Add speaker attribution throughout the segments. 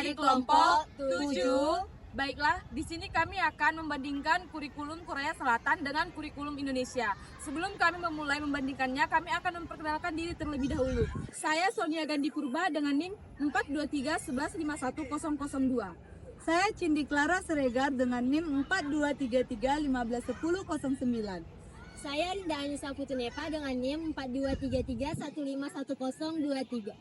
Speaker 1: dari kelompok 7. Baiklah, di sini kami akan membandingkan kurikulum Korea Selatan dengan kurikulum Indonesia. Sebelum kami memulai membandingkannya, kami akan memperkenalkan diri terlebih dahulu. Saya Sonia Gandhi Purba dengan NIM 42311510002.
Speaker 2: Saya Cindy Clara Siregar dengan NIM 4233151009.
Speaker 3: Saya Rinda Anissa Putunepa dengan NIM 4233151023.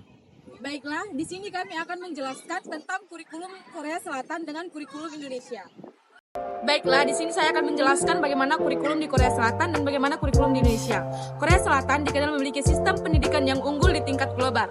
Speaker 1: Baiklah, di sini kami akan menjelaskan tentang kurikulum Korea Selatan dengan kurikulum Indonesia. Baiklah, di sini saya akan menjelaskan bagaimana kurikulum di Korea Selatan dan bagaimana kurikulum di Indonesia. Korea Selatan dikenal memiliki sistem pendidikan yang unggul di tingkat global.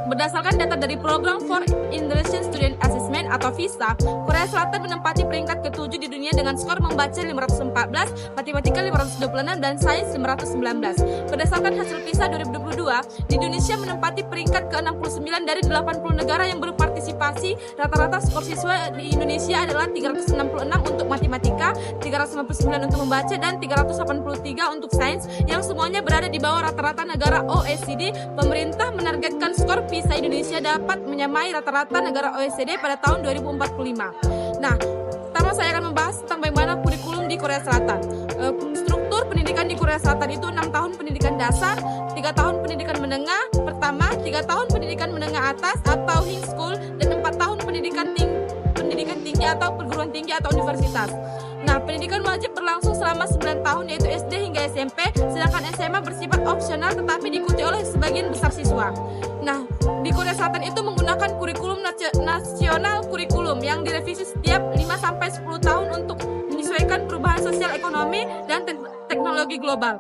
Speaker 1: Berdasarkan data dari Program for Indonesian Student Assessment atau PISA, Korea Selatan menempati peringkat ke-7 di dunia dengan skor membaca 514, matematika 526, dan sains 519. Berdasarkan hasil PISA 2022, di Indonesia menempati peringkat ke-69 dari 80 negara yang berpartisipasi. Rata-rata skor siswa di Indonesia adalah 366 untuk matematika, 359 untuk membaca, dan 383 untuk sains, yang semuanya berada di bawah rata-rata negara OECD. Pemerintah menargetkan skor PISA Indonesia dapat menyamai rata-rata negara OECD pada tahun 2045. Nah, pertama saya akan membahas tentang bagaimana kurikulum di Korea Selatan. Struktur pendidikan di Korea Selatan itu 6 tahun pendidikan dasar, 3 tahun pendidikan menengah pertama, 3 tahun pendidikan menengah atas atau high school, dan 4 tahun pendidikan tinggi atau perguruan tinggi atau universitas. Nah, pendidikan wajib berlangsung selama 9 tahun yaitu SD hingga SMP, sedangkan SMA bersifat opsional tetapi diikuti oleh sebagian besar siswa. Nah, di Korea Selatan itu menggunakan kurikulum nasional kurikulum yang direvisi setiap 5-10 tahun untuk menyesuaikan perubahan sosial ekonomi dan teknologi global.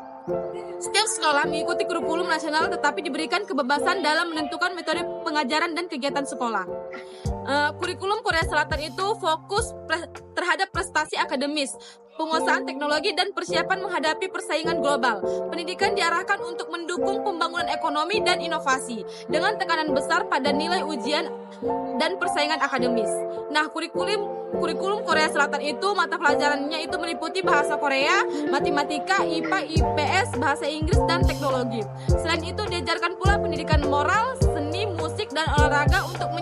Speaker 1: Setiap sekolah mengikuti kurikulum nasional tetapi diberikan kebebasan dalam menentukan metode pengajaran dan kegiatan sekolah. Kurikulum Korea Selatan itu fokus terhadap prestasi akademis, penguasaan teknologi, dan persiapan menghadapi persaingan global. Pendidikan diarahkan untuk mendukung pembangunan ekonomi dan inovasi, dengan tekanan besar pada nilai ujian dan persaingan akademis. Nah, kurikulum Korea Selatan itu mata pelajarannya itu meliputi bahasa Korea, matematika, IPA, IPS, bahasa Inggris, dan teknologi. Selain itu diajarkan pula pendidikan moral, seni, musik, dan olahraga untuk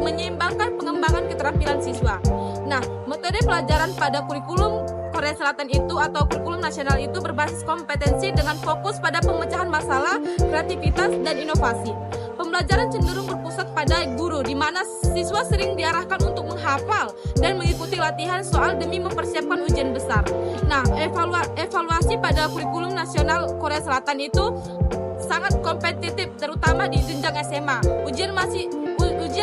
Speaker 1: menyeimbangkan pengembangan keterampilan siswa. Nah, metode pelajaran pada kurikulum Korea Selatan itu atau kurikulum nasional itu berbasis kompetensi dengan fokus pada pemecahan masalah, kreativitas, dan inovasi. Pembelajaran cenderung berpusat pada guru, di mana siswa sering diarahkan untuk menghafal dan mengikuti latihan soal demi mempersiapkan ujian besar. Nah, evaluasi pada kurikulum nasional Korea Selatan itu sangat kompetitif, terutama di jenjang SMA. Ujian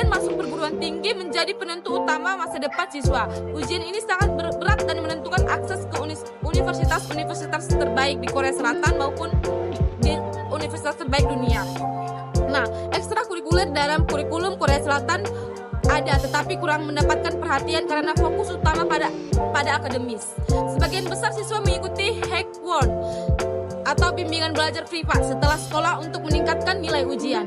Speaker 1: masuk perguruan tinggi menjadi penentu utama masa depan siswa. Ujian ini sangat berat dan menentukan akses ke universitas terbaik di Korea Selatan maupun di universitas terbaik dunia. Nah, ekstrakurikuler dalam kurikulum Korea Selatan ada, tetapi kurang mendapatkan perhatian karena fokus utama pada akademis. Sebagian besar siswa mengikuti Hackwon atau bimbingan belajar privat setelah sekolah untuk meningkatkan nilai ujian.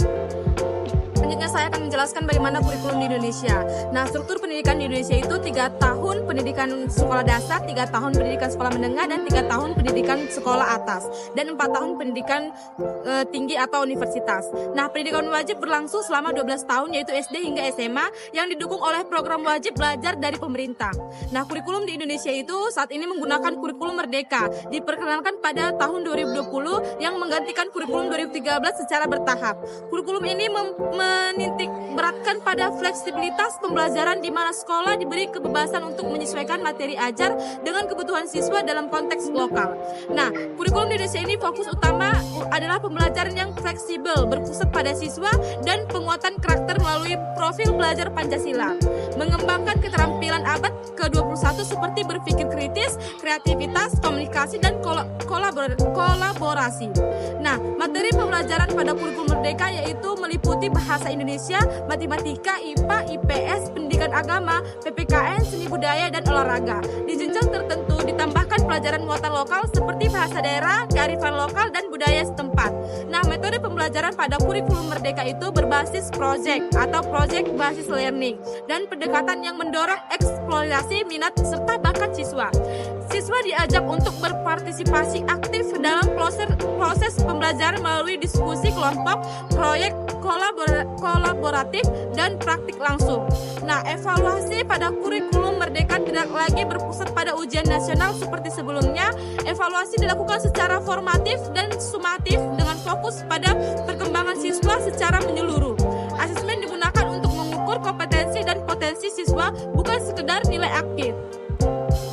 Speaker 1: Selanjutnya saya akan menjelaskan bagaimana kurikulum di Indonesia. Nah, struktur pendidikan di Indonesia itu 3 tahun pendidikan sekolah dasar, 3 tahun pendidikan sekolah menengah, dan 3 tahun pendidikan sekolah atas, dan 4 tahun pendidikan tinggi atau universitas. Nah, pendidikan wajib berlangsung selama 12 tahun yaitu SD hingga SMA yang didukung oleh program wajib belajar dari pemerintah. Nah, kurikulum di Indonesia itu saat ini menggunakan kurikulum Merdeka, diperkenalkan pada tahun 2020 yang menggantikan kurikulum 2013 secara bertahap. Kurikulum ini menitik beratkan pada fleksibilitas pembelajaran di mana sekolah diberi kebebasan untuk menyesuaikan materi ajar dengan kebutuhan siswa dalam konteks lokal. Nah, kurikulum di Indonesia ini fokus utama adalah pembelajaran yang fleksibel, berpusat pada siswa dan penguatan karakter melalui profil belajar Pancasila. Mengembangkan keterampilan abad ke-21 seperti berpikir kritis, kreativitas, komunikasi, dan kolaborasi. Nah, materi pembelajaran pada kurikulum Merdeka yaitu meliputi bahasa Indonesia, matematika, IPA, IPS, pendidikan agama, PPKN, seni budaya, dan olahraga. Di jenjang tertentu ditambahkan pelajaran muatan lokal seperti bahasa daerah, kearifan lokal, dan budaya setempat. Nah, metode pembelajaran pada kurikulum Merdeka itu berbasis project atau project basis learning dan pendekatan yang mendorong eksplorasi minat serta bakat siswa. Siswa diajak untuk berpartisipasi aktif dalam proses proses pembelajaran melalui diskusi kelompok, proyek kolaboratif, dan praktik langsung. Nah, evaluasi pada kurikulum Merdeka tidak lagi berpusat pada ujian nasional seperti sebelumnya. Evaluasi dilakukan secara formatif dan sumatif dengan fokus pada perkembangan siswa secara menyeluruh. Asesmen digunakan untuk mengukur kompetensi dan potensi siswa, bukan sekedar nilai aktif.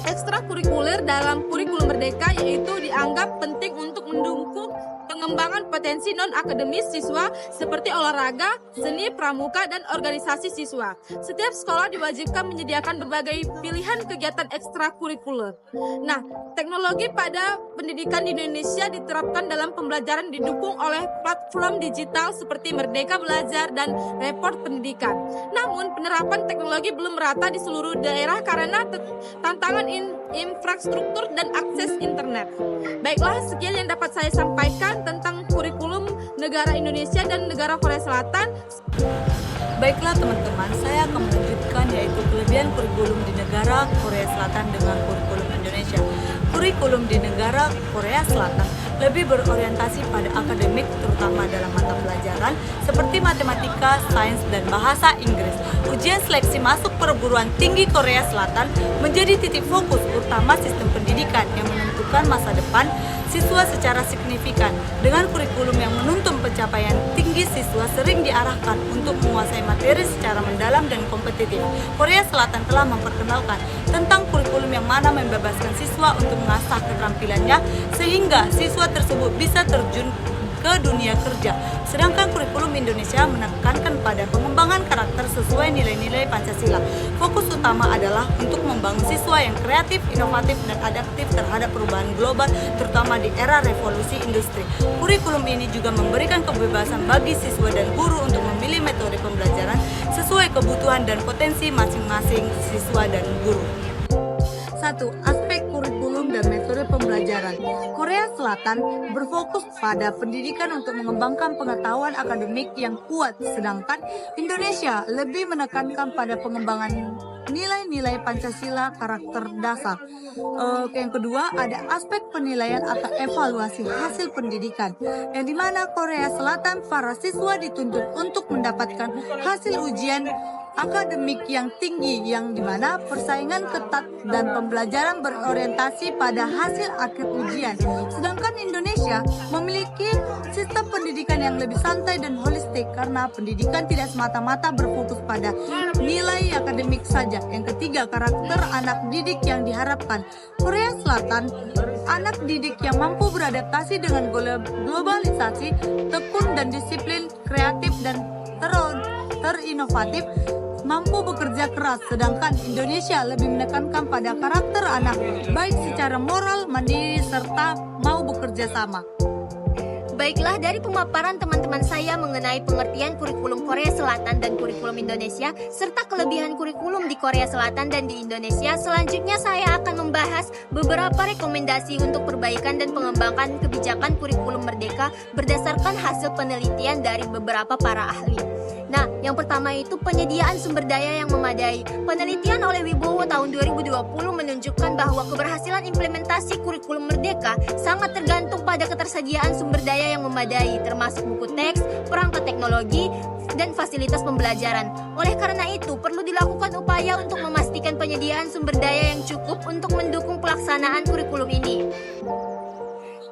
Speaker 1: Ekstrakurikuler dalam kurikulum Merdeka yaitu dianggap penting untuk mendukung pengembangan potensi non-akademis siswa seperti olahraga, seni, pramuka, dan organisasi siswa. Setiap sekolah diwajibkan menyediakan berbagai pilihan kegiatan ekstrakurikuler. Nah, teknologi pada pendidikan di Indonesia diterapkan dalam pembelajaran didukung oleh platform digital seperti Merdeka Belajar dan Report Pendidikan. Namun, penerapan teknologi belum merata di seluruh daerah karena tantangan infrastruktur dan akses internet. Baiklah, sekian yang dapat saya sampaikan tentang kurikulum negara Indonesia dan negara Korea Selatan.
Speaker 2: Baiklah teman-teman, saya akan melanjutkan yaitu kelebihan kurikulum di negara Korea Selatan dengan kurikulum Indonesia. Kurikulum di negara Korea Selatan lebih berorientasi pada akademik, terutama dalam mata pelajaran seperti matematika, sains, dan bahasa Inggris. Ujian seleksi masuk perguruan tinggi Korea Selatan menjadi titik fokus utama sistem pendidikan yang menentukan masa depan siswa secara signifikan. Dengan kurikulum yang menuntun pencapaian tinggi, siswa sering diarahkan untuk menguasai materi secara mendalam dan kompetitif. Korea Selatan telah memperkenalkan tentang kurikulum yang mana membebaskan siswa untuk mengasah keterampilannya sehingga siswa tersebut bisa terjun ke dunia kerja. Sedangkan kurikulum Indonesia menekankan pada pengembangan karakter sesuai nilai-nilai Pancasila. Fokus utama adalah untuk membangun siswa yang kreatif, inovatif, dan adaptif terhadap perubahan global, terutama di era revolusi industri. Kurikulum ini juga memberikan kebebasan bagi siswa dan guru untuk memilih metode pembelajaran sesuai kebutuhan dan potensi masing-masing siswa dan guru. 1. Aspek kurikulum dan metode pembelajaran. Korea Selatan berfokus pada pendidikan untuk mengembangkan pengetahuan akademik yang kuat, sedangkan Indonesia lebih menekankan pada pengembangan nilai-nilai Pancasila karakter dasar. Yang kedua, ada aspek penilaian atau evaluasi hasil pendidikan, yang dimana Korea Selatan para siswa dituntut untuk mendapatkan hasil ujian akademik yang tinggi, yang dimana persaingan ketat dan pembelajaran berorientasi pada hasil akhir ujian. Sedangkan Indonesia memiliki sistem pendidikan yang lebih santai dan holistik karena pendidikan tidak semata-mata berfokus pada nilai akademik saja. Yang ketiga, karakter anak didik yang diharapkan. Korea Selatan, anak didik yang mampu beradaptasi dengan globalisasi, tekun dan disiplin, kreatif dan terinovatif, mampu bekerja keras, sedangkan Indonesia lebih menekankan pada karakter anak, baik secara moral, mandiri, serta mau bekerja sama.
Speaker 3: Baiklah, dari pemaparan teman-teman saya mengenai pengertian kurikulum Korea Selatan dan kurikulum Indonesia, serta kelebihan kurikulum di Korea Selatan dan di Indonesia, selanjutnya saya akan membahas beberapa rekomendasi untuk perbaikan dan pengembangan kebijakan kurikulum Merdeka berdasarkan hasil penelitian dari beberapa para ahli. Nah, yang pertama itu penyediaan sumber daya yang memadai. Penelitian oleh Wibowo tahun 2020 menunjukkan bahwa keberhasilan implementasi kurikulum Merdeka sangat tergantung pada ketersediaan sumber daya yang memadai, termasuk buku teks, perangkat teknologi, dan fasilitas pembelajaran. Oleh karena itu, perlu dilakukan upaya untuk memastikan penyediaan sumber daya yang cukup untuk mendukung pelaksanaan kurikulum ini.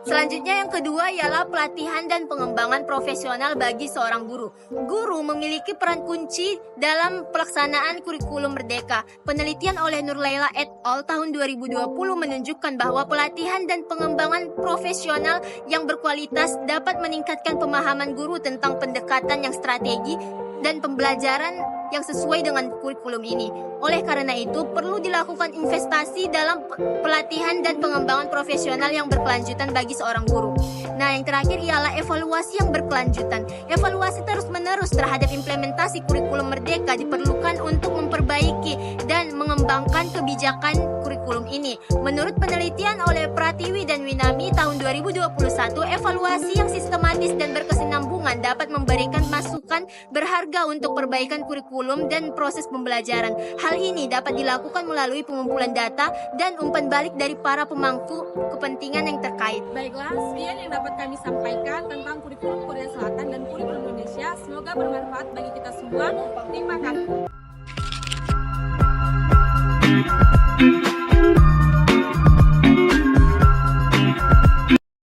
Speaker 3: Selanjutnya yang kedua ialah pelatihan dan pengembangan profesional bagi seorang guru. Guru memiliki peran kunci dalam pelaksanaan kurikulum Merdeka. Penelitian oleh Nurlaila et al. Tahun 2020 menunjukkan bahwa pelatihan dan pengembangan profesional yang berkualitas dapat meningkatkan pemahaman guru tentang pendekatan yang strategi dan pembelajaran yang sesuai dengan kurikulum ini. Oleh karena itu, perlu dilakukan investasi dalam pelatihan dan pengembangan profesional yang berkelanjutan bagi seorang guru. Nah, yang terakhir ialah evaluasi yang berkelanjutan. Evaluasi terus-menerus terhadap implementasi kurikulum Merdeka diperlukan untuk memperbaiki dan mengembangkan kebijakan kurikulum ini. Menurut penelitian oleh Pratiwi dan Winami tahun 2021, evaluasi yang sistematis dan berkesinambungan lingkungan dapat memberikan masukan berharga untuk perbaikan kurikulum dan proses pembelajaran. Hal ini dapat dilakukan melalui pengumpulan data dan umpan balik dari para pemangku kepentingan yang terkait.
Speaker 1: Baiklah, sekian yang dapat kami sampaikan tentang kurikulum Korea Selatan dan kurikulum Indonesia. Semoga bermanfaat bagi kita semua. Terima kasih.